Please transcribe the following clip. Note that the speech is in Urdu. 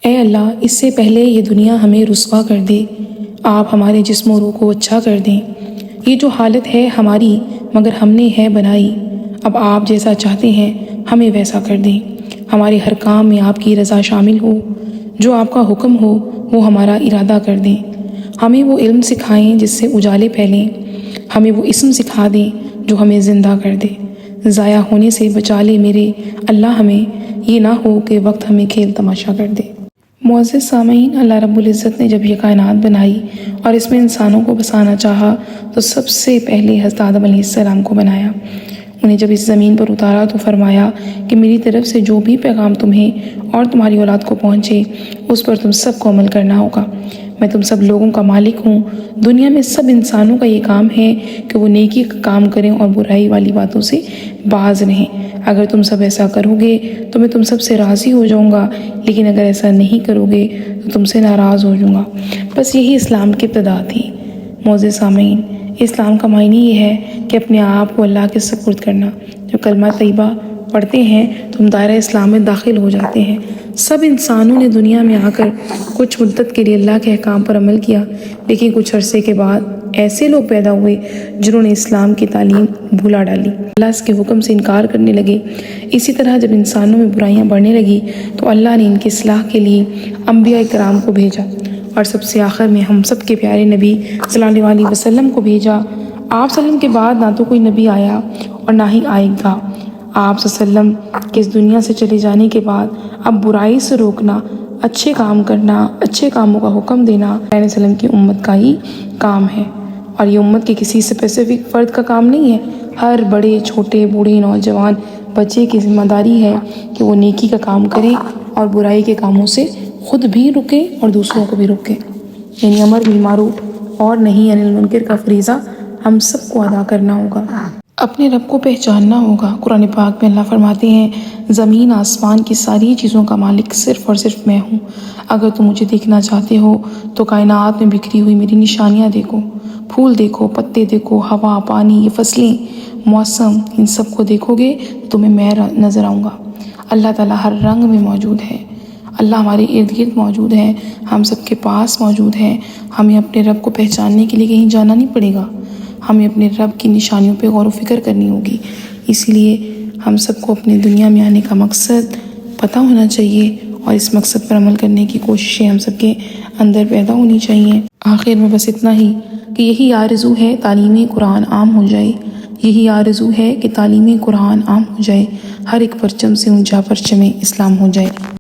اے اللہ، اس سے پہلے یہ دنیا ہمیں رسوا کر دے، آپ ہمارے جسم و روح کو اچھا کر دیں۔ یہ جو حالت ہے ہماری مگر ہم نے ہے بنائی، اب آپ جیسا چاہتے ہیں ہمیں ویسا کر دیں۔ ہمارے ہر کام میں آپ کی رضا شامل ہو، جو آپ کا حکم ہو وہ ہمارا ارادہ کر دیں۔ ہمیں وہ علم سکھائیں جس سے اجالے پھیلیں، ہمیں وہ اسم سکھا دیں جو ہمیں زندہ کر دے۔ ضائع ہونے سے بچا لے میرے اللہ ہمیں، یہ نہ ہو کہ وقت ہمیں کھیل تماشا کر دے۔ معزز سامعین، اللہ رب العزت نے جب یہ کائنات بنائی اور اس میں انسانوں کو بسانا چاہا تو سب سے پہلے حضرت آدم علیہ السلام کو بنایا۔ انہیں جب اس زمین پر اتارا تو فرمایا کہ میری طرف سے جو بھی پیغام تمہیں اور تمہاری اولاد کو پہنچے اس پر تم سب کو عمل کرنا ہوگا۔ میں تم سب لوگوں کا مالک ہوں۔ دنیا میں سب انسانوں کا یہ کام ہے کہ وہ نیکی کا کام کریں اور برائی والی باتوں سے باز رہیں۔ اگر تم سب ایسا کرو گے تو میں تم سب سے راضی ہو جاؤں گا، لیکن اگر ایسا نہیں کرو گے تو تم سے ناراض ہو جاؤں گا۔ بس یہی اسلام کی ابتدا تھی۔ معزز سامعین، اسلام کا معنی یہ ہے کہ اپنے آپ کو اللہ کے سپرد کرنا۔ جب کلمہ طیبہ پڑھتے ہیں تو ہم دائرہ اسلام میں داخل ہو جاتے ہیں۔ سب انسانوں نے دنیا میں آ کر کچھ مدت کے لیے اللہ کے احکام پر عمل کیا، لیکن کچھ عرصے کے بعد ایسے لوگ پیدا ہوئے جنہوں نے اسلام کی تعلیم بھلا ڈالی، اللہ کے حکم سے انکار کرنے لگے۔ اسی طرح جب انسانوں میں برائیاں بڑھنے لگی تو اللہ نے ان کی اصلاح کے لیے انبیاء کرام کو بھیجا، اور سب سے آخر میں ہم سب کے پیارے نبی صلی اللہ علیہ وسلم کو بھیجا۔ آپ صلی اللہ علیہ وسلم کے بعد نہ تو کوئی نبی آیا اور نہ ہی آئے گا۔ آپ صلی اللہ علیہ وسلم کے اس دنیا سے چلے جانے کے بعد اب برائی سے روکنا، اچھے کام کرنا، اچھے کاموں کا حکم دینا علیہ وسلم کی امت کا ہی کام ہے، اور یہ امت کے کسی اسپیسیفک فرد کا کام نہیں ہے۔ ہر بڑے چھوٹے بوڑھے نوجوان بچے کی ذمہ داری ہے کہ وہ نیکی کا کام کرے اور برائی کے کاموں سے خود بھی رکے اور دوسروں کو بھی روکے، یعنی امر بالمعروف اور نہی عن المنکر کا فریضہ ہم سب کو ادا کرنا ہوگا۔ اپنے رب کو پہچاننا ہوگا۔ قرآن پاک میں اللہ فرماتے ہیں، زمین آسمان کی ساری چیزوں کا مالک صرف اور صرف میں ہوں۔ اگر تم مجھے دیکھنا چاہتے ہو تو کائنات میں بکھری ہوئی میری نشانیاں دیکھو، پھول دیکھو، پتے دیکھو، ہوا، پانی، یہ فصلیں، موسم، ان سب کو دیکھو گے تو تمہیں میں نظر آؤں گا۔ اللہ تعالیٰ ہر رنگ میں موجود ہے، اللہ ہمارے ارد گرد موجود ہے، ہم سب کے پاس موجود ہے۔ ہمیں اپنے رب کو پہچاننے کے لیے کہیں جانا نہیں پڑے گا، ہمیں اپنے رب کی نشانیوں پہ غور و فکر کرنی ہوگی۔ اس لیے ہم سب کو اپنی دنیا میں آنے کا مقصد پتہ ہونا چاہیے، اور اس مقصد پر عمل کرنے کی کوششیں ہم سب کے اندر پیدا ہونی چاہیے۔ آخر میں بس اتنا ہی کہ یہی آرزو ہے تعلیم قرآن عام ہو جائے، یہی آرزو ہے کہ تعلیم قرآن عام ہو جائے، ہر ایک پرچم سے اونچا پرچم اسلام ہو جائے۔